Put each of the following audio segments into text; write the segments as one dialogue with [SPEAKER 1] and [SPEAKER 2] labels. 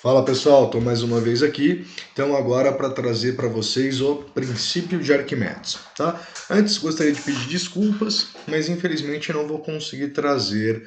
[SPEAKER 1] Fala pessoal, estou mais uma vez aqui, então agora para trazer para vocês o princípio de Arquimedes, tá? Antes gostaria de pedir desculpas, mas infelizmente eu não vou conseguir trazer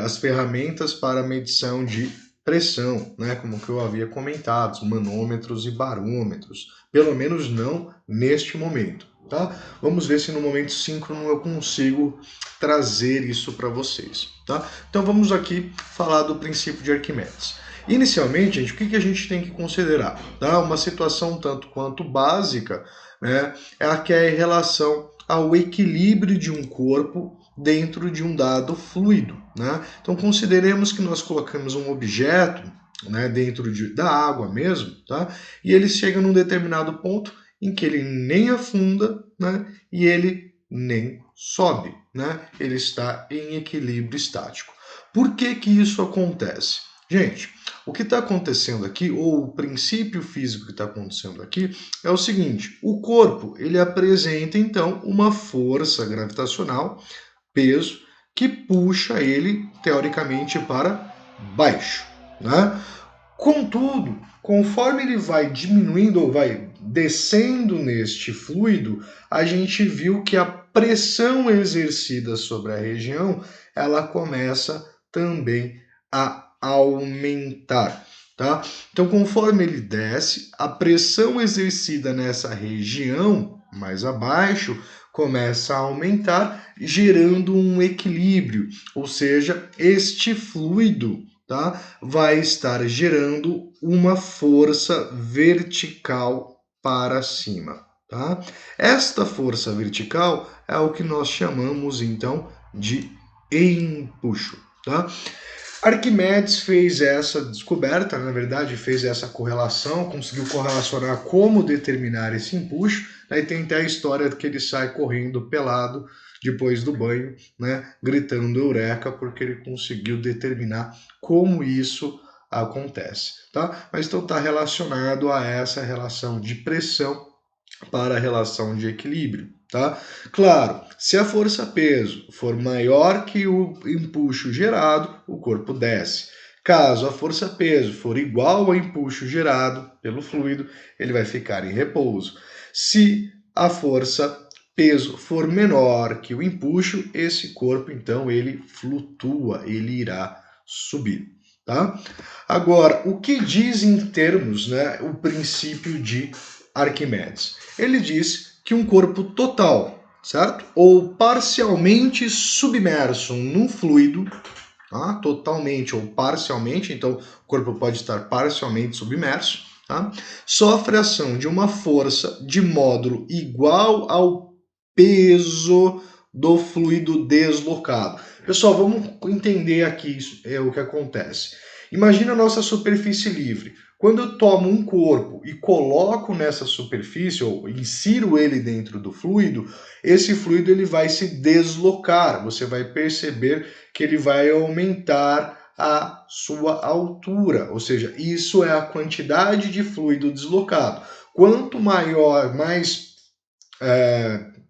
[SPEAKER 1] as ferramentas para medição de pressão, né? Como que eu havia comentado, os manômetros e barômetros, pelo menos não neste momento, tá? Vamos ver se no momento síncrono eu consigo trazer isso para vocês, tá? Então vamos aqui falar do princípio de Arquimedes. Inicialmente, gente, o que a gente tem que considerar? Tá? Uma situação tanto quanto básica, né, é a que é em relação ao equilíbrio de um corpo dentro de um dado fluido. Né? Então, consideremos que nós colocamos um objeto, né, dentro da água mesmo, tá? E ele chega num determinado ponto em que ele nem afunda, né, e ele nem sobe. Né? Ele está em equilíbrio estático. Por que isso acontece? Gente, o que está acontecendo aqui, ou o princípio físico que está acontecendo aqui, é o seguinte: o corpo ele apresenta então uma força gravitacional, peso, que puxa ele teoricamente para baixo, né? Contudo, conforme ele vai diminuindo ou vai descendo neste fluido, a gente viu que a pressão exercida sobre a região, ela começa também a aumentar, tá? Então, conforme ele desce, a pressão exercida nessa região mais abaixo começa a aumentar, gerando um equilíbrio, ou seja, este fluido, tá, vai estar gerando uma força vertical para cima, tá? Esta força vertical é o que nós chamamos então de empuxo, tá? Arquimedes fez essa descoberta, na verdade, fez essa correlação, conseguiu correlacionar como determinar esse empuxo. Aí tem até a história que ele sai correndo pelado depois do banho, né, gritando eureka, porque ele conseguiu determinar como isso acontece, tá? Mas então está relacionado a essa relação de pressão para a relação de equilíbrio, tá? Claro, se a força-peso for maior que o empuxo gerado, o corpo desce. Caso a força-peso for igual ao empuxo gerado pelo fluido, ele vai ficar em repouso. Se a força-peso for menor que o empuxo, esse corpo, então, ele flutua, ele irá subir, tá? Agora, o que diz em termos, né, o princípio de Arquimedes? Ele diz que um corpo total, certo? Ou parcialmente submerso num fluido, tá? Totalmente ou parcialmente, então o corpo pode estar parcialmente submerso, tá? Sofre ação de uma força de módulo igual ao peso do fluido deslocado. Pessoal, vamos entender aqui o que acontece. Imagina a nossa superfície livre. Quando eu tomo um corpo e coloco nessa superfície, ou insiro ele dentro do fluido, esse fluido ele vai se deslocar. Você vai perceber que ele vai aumentar a sua altura, ou seja, isso é a quantidade de fluido deslocado. Quanto maior, mais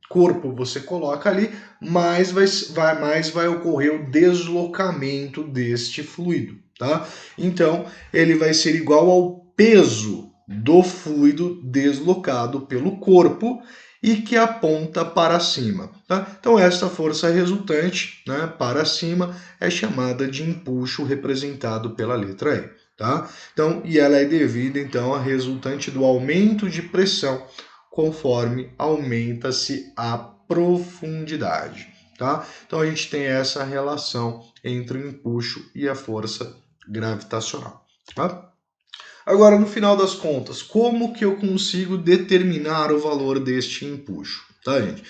[SPEAKER 1] corpo você coloca ali, mais vai ocorrer o deslocamento deste fluido, tá? Então, ele vai ser igual ao peso do fluido deslocado pelo corpo e que aponta para cima, tá? Então, esta força resultante, né, para cima é chamada de empuxo, representado pela letra E, tá? Então, e ela é devida, então, à resultante do aumento de pressão conforme aumenta-se a profundidade, tá? Então a gente tem essa relação entre o empuxo e a força gravitacional, tá? Agora, no final das contas, como que eu consigo determinar o valor deste empuxo, tá, gente?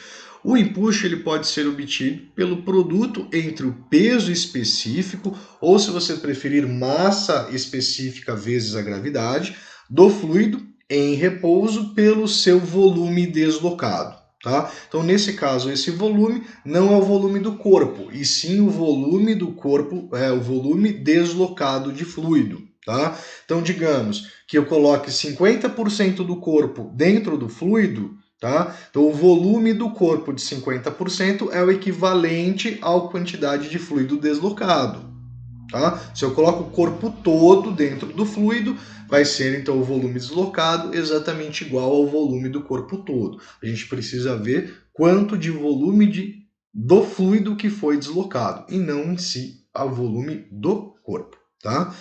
[SPEAKER 1] O empuxo ele pode ser obtido pelo produto entre o peso específico, ou se você preferir, massa específica vezes a gravidade, do fluido em repouso pelo seu volume deslocado. Tá? Então, nesse caso, esse volume não é o volume do corpo, e sim o volume do corpo, é o volume deslocado de fluido. Tá? Então, digamos que eu coloque 50% do corpo dentro do fluido, tá? Então, o volume do corpo de 50% é o equivalente à quantidade de fluido deslocado. Tá? Se eu coloco o corpo todo dentro do fluido, vai ser então o volume deslocado exatamente igual ao volume do corpo todo. A gente precisa ver quanto de volume do fluido que foi deslocado e não em si ao volume do corpo. Tá?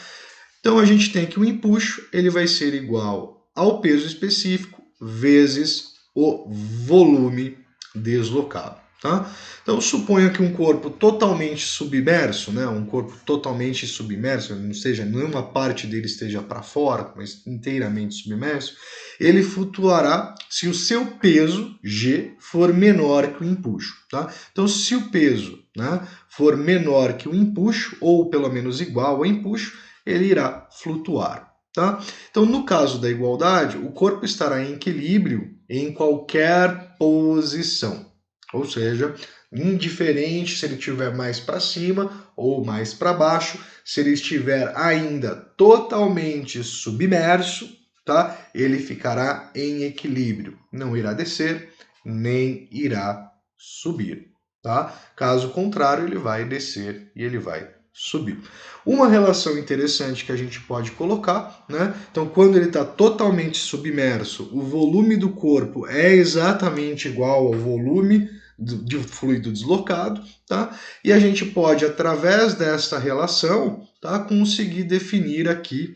[SPEAKER 1] Então a gente tem que o empuxo ele vai ser igual ao peso específico vezes o volume deslocado. Tá? Então suponha que um corpo totalmente submerso, né, um corpo totalmente submerso, não seja nenhuma parte dele esteja para fora, mas inteiramente submerso, ele flutuará se o seu peso G for menor que o empuxo. Tá? Então se o peso, né, for menor que o empuxo, ou pelo menos igual ao empuxo, ele irá flutuar. Tá? Então, no caso da igualdade, o corpo estará em equilíbrio em qualquer posição. Ou seja, indiferente se ele estiver mais para cima ou mais para baixo, se ele estiver ainda totalmente submerso, tá? Ele ficará em equilíbrio. Não irá descer, nem irá subir. Tá? Caso contrário, ele vai descer e ele vai subir. Uma relação interessante que a gente pode colocar, né? Então, quando ele está totalmente submerso, o volume do corpo é exatamente igual ao volume de fluido deslocado, tá? E a gente pode, através dessa relação, tá, conseguir definir aqui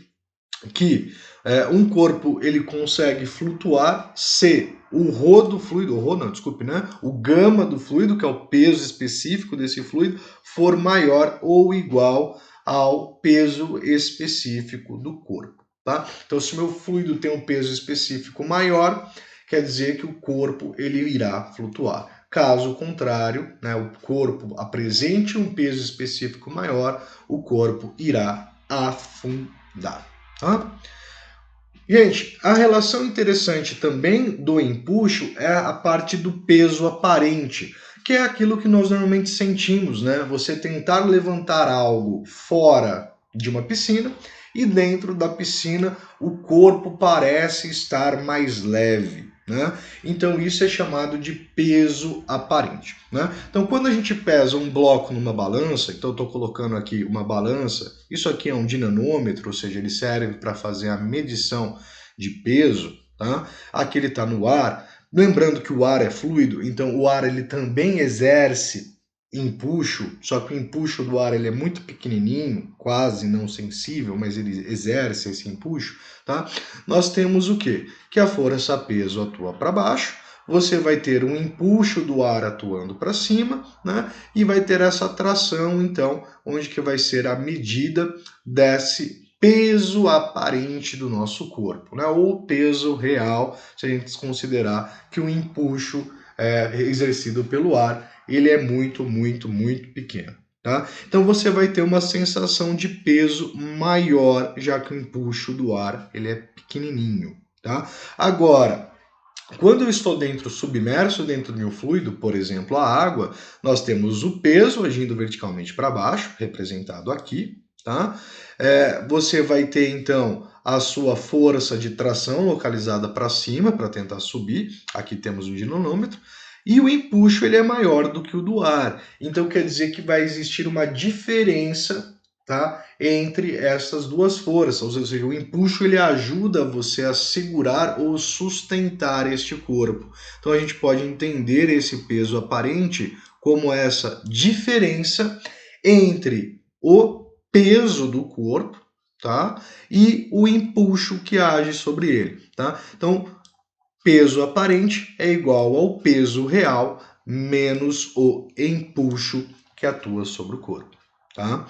[SPEAKER 1] que um corpo ele consegue flutuar se o ρ do fluido, o gama do fluido, que é o peso específico desse fluido, for maior ou igual ao peso específico do corpo. Tá? Então, se o meu fluido tem um peso específico maior, quer dizer que o corpo ele irá flutuar. Caso contrário, né, o corpo apresente um peso específico maior, o corpo irá afundar. Tá? Gente, a relação interessante também do empuxo é a parte do peso aparente, que é aquilo que nós normalmente sentimos, né? Você tentar levantar algo fora de uma piscina e dentro da piscina o corpo parece estar mais leve. Né? Então isso é chamado de peso aparente. Né? Então quando a gente pesa um bloco numa balança, então eu estou colocando aqui uma balança, isso aqui é um dinamômetro, ou seja, ele serve para fazer a medição de peso, tá? Aqui ele está no ar, lembrando que o ar é fluido, então o ar ele também exerce empuxo, só que o empuxo do ar ele é muito pequenininho, quase não sensível, mas ele exerce esse empuxo, tá? Nós temos o quê? Que a força-peso atua para baixo, você vai ter um empuxo do ar atuando para cima, né? E vai ter essa tração, então, onde que vai ser a medida desse peso aparente do nosso corpo, né? Ou peso real, se a gente considerar que o empuxo exercido pelo ar ele é muito, muito, muito pequeno. Tá? Então você vai ter uma sensação de peso maior, já que o empuxo do ar ele é pequenininho. Tá? Agora, quando eu estou submerso dentro de um fluido, por exemplo, a água, nós temos o peso agindo verticalmente para baixo, representado aqui. Tá? Você vai ter, então, a sua força de tração localizada para cima, para tentar subir. Aqui temos o dinamômetro. E o empuxo ele é maior do que o do ar. Então quer dizer que vai existir uma diferença, tá, entre essas duas forças. Ou seja, o empuxo ele ajuda você a segurar ou sustentar este corpo. Então a gente pode entender esse peso aparente como essa diferença entre o peso do corpo, tá, e o empuxo que age sobre ele. Tá? Então, peso aparente é igual ao peso real menos o empuxo que atua sobre o corpo. Tá?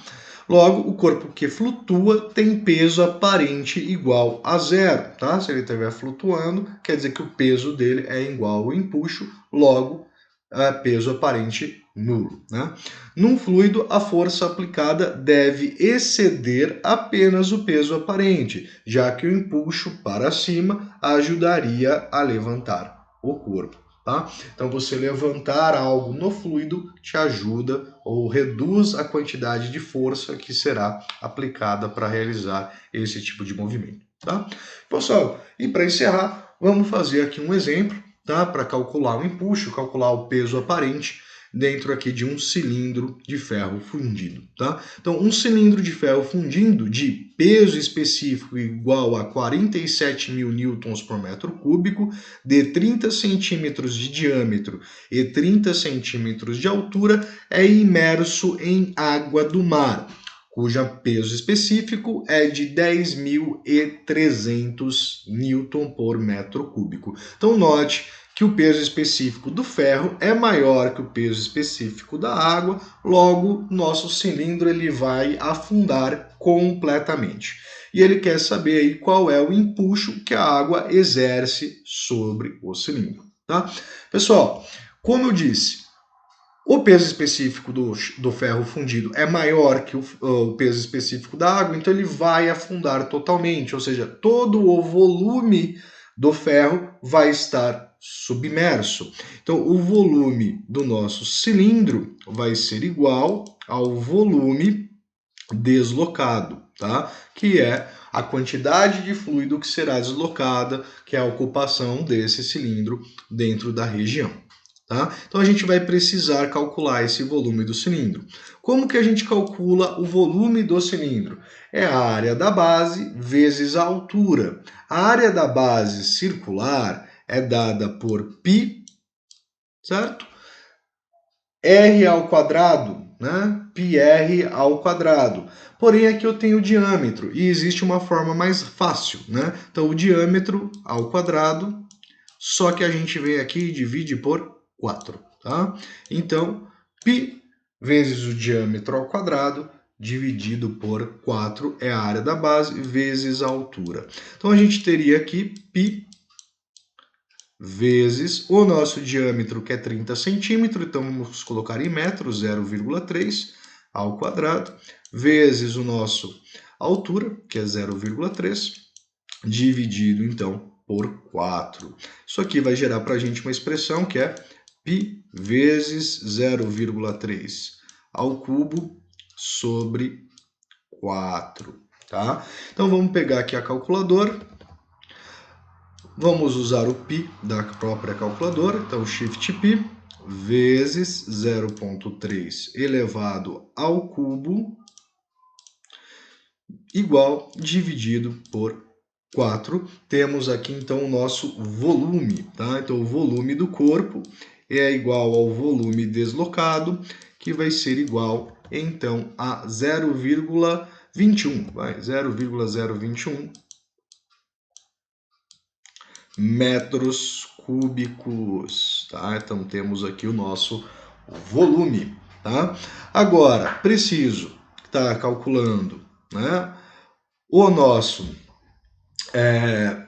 [SPEAKER 1] Logo, o corpo que flutua tem peso aparente igual a zero. Tá? Se ele estiver flutuando, quer dizer que o peso dele é igual ao empuxo, logo, peso aparente nulo. Né? Num fluido, a força aplicada deve exceder apenas o peso aparente, já que o empuxo para cima ajudaria a levantar o corpo. Tá? Então, você levantar algo no fluido te ajuda ou reduz a quantidade de força que será aplicada para realizar esse tipo de movimento. Tá? Pessoal, e para encerrar, vamos fazer aqui um exemplo, tá? Para calcular o empuxo, calcular o peso aparente. dentro aqui de um cilindro de ferro fundido, tá? Então, um cilindro de ferro fundido de peso específico igual a 47.000 newtons por metro cúbico, de 30 centímetros de diâmetro e 30 centímetros de altura, é imerso em água do mar, cujo peso específico é de 10.300 newton por metro cúbico. Então, note que o peso específico do ferro é maior que o peso específico da água, logo, nosso cilindro ele vai afundar completamente. E ele quer saber aí qual é o empuxo que a água exerce sobre o cilindro, tá? Pessoal, como eu disse, o peso específico do ferro fundido é maior que o peso específico da água, então ele vai afundar totalmente, ou seja, todo o volume do ferro vai estar submerso. Então, o volume do nosso cilindro vai ser igual ao volume deslocado, tá? Que é a quantidade de fluido que será deslocada, que é a ocupação desse cilindro dentro da região. Tá? Então a gente vai precisar calcular esse volume do cilindro. Como que a gente calcula o volume do cilindro? É a área da base vezes a altura. A área da base circular é dada por π, certo? R ao quadrado, né? πr ao quadrado. Porém, aqui eu tenho o diâmetro e existe uma forma mais fácil, né? Então, o diâmetro ao quadrado, só que a gente vem aqui e divide por 4, tá? Então, π vezes o diâmetro ao quadrado dividido por 4 é a área da base vezes a altura. Então, a gente teria aqui π vezes o nosso diâmetro, que é 30 centímetros, então vamos colocar em metros, 0,3 ao quadrado, vezes o nosso altura, que é 0,3, dividido, então, por 4. Isso aqui vai gerar para a gente uma expressão que é π vezes 0,3 ao cubo sobre 4, tá? Então, vamos pegar aqui a calculadora. Vamos usar o π da própria calculadora, então Shift π vezes 0,3 elevado ao cubo igual dividido por 4. Temos aqui então o nosso volume, tá? Então o volume do corpo é igual ao volume deslocado, que vai ser igual então a 0,21, 0,021 metros cúbicos, tá? Então temos aqui o nosso volume, tá? Agora, preciso estar calculando, né, o nosso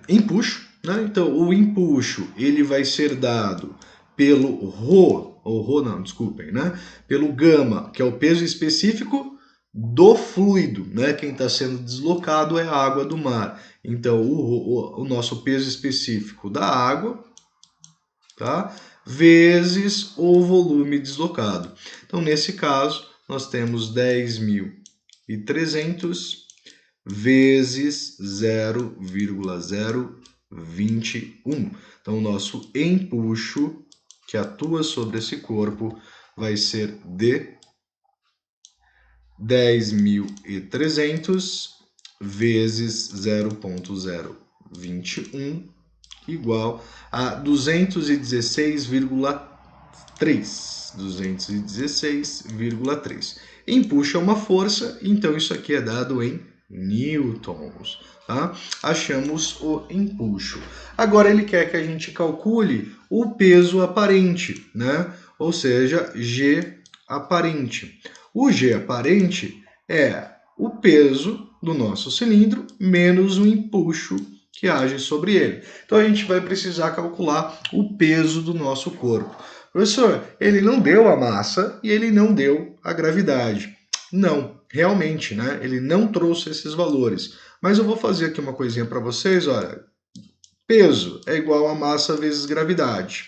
[SPEAKER 1] empuxo, né? Então o empuxo ele vai ser dado pelo ρ, ou ρ não, desculpem, né? Pelo gama, que é o peso específico do fluido, né? Quem está sendo deslocado é a água do mar. Então, o nosso peso específico da água, tá? Vezes o volume deslocado. Então, nesse caso, nós temos 10.300 vezes 0,021. Então, o nosso empuxo que atua sobre esse corpo vai ser de 10.300 vezes 0,021 igual a 216,3. 216,3. Empuxo é uma força, então isso aqui é dado em newtons, tá? Achamos o empuxo. Agora ele quer que a gente calcule o peso aparente, né? Ou seja, G aparente. O G aparente é o peso do nosso cilindro menos o empuxo que age sobre ele. Então a gente vai precisar calcular o peso do nosso corpo. Professor, ele não deu a massa e ele não deu a gravidade. Não, realmente, né? Ele não trouxe esses valores. Mas eu vou fazer aqui uma coisinha para vocês, olha. Peso é igual a massa vezes gravidade,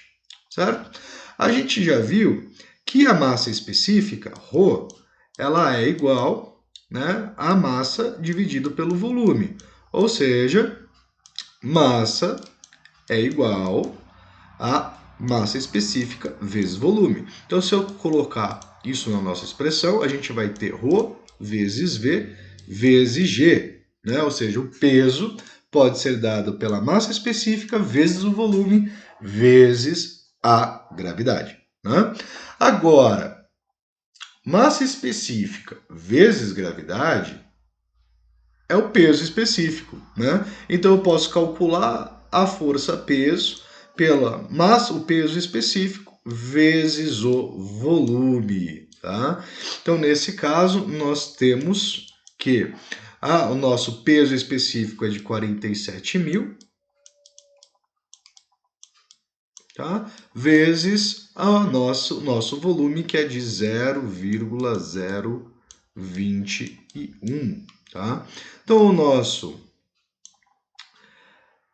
[SPEAKER 1] certo? A gente já viu que a massa específica, ρ, ela é igual, né, a massa dividido pelo volume. Ou seja, massa é igual a massa específica vezes volume. Então, se eu colocar isso na nossa expressão, a gente vai ter ρ vezes V vezes G, né? Ou seja, o peso pode ser dado pela massa específica vezes o volume vezes a gravidade, né? Agora, massa específica vezes gravidade é o peso específico, né? Então eu posso calcular a força-peso pela massa, o peso específico, vezes o volume, tá? Então, nesse caso, nós temos que o nosso peso específico é de 47.000, tá? Vezes o nosso volume, que é de 0,021, tá? Então, o nosso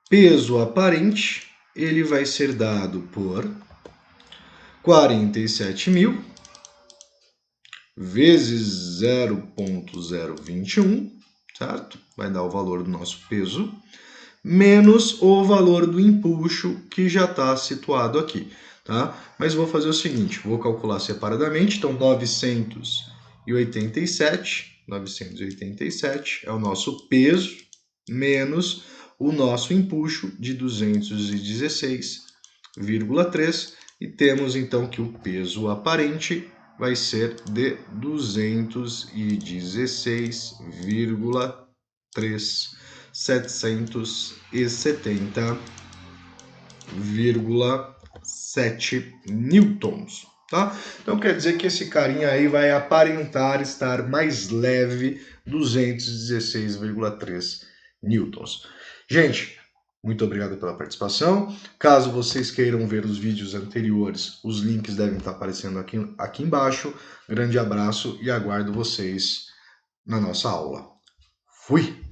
[SPEAKER 1] peso aparente, ele vai ser dado por 47.000 vezes 0,021, certo? Vai dar o valor do nosso peso, menos o valor do empuxo que já está situado aqui, tá? Mas vou fazer o seguinte, vou calcular separadamente, então 987 é o nosso peso, menos o nosso empuxo de 216,3, e temos então que o peso aparente vai ser de 216,3, 770,7 newtons, tá? Então quer dizer que esse carinha aí vai aparentar estar mais leve, 216,3 newtons. Gente, muito obrigado pela participação. Caso vocês queiram ver os vídeos anteriores, os links devem estar aparecendo aqui embaixo. Grande abraço e aguardo vocês na nossa aula. Fui!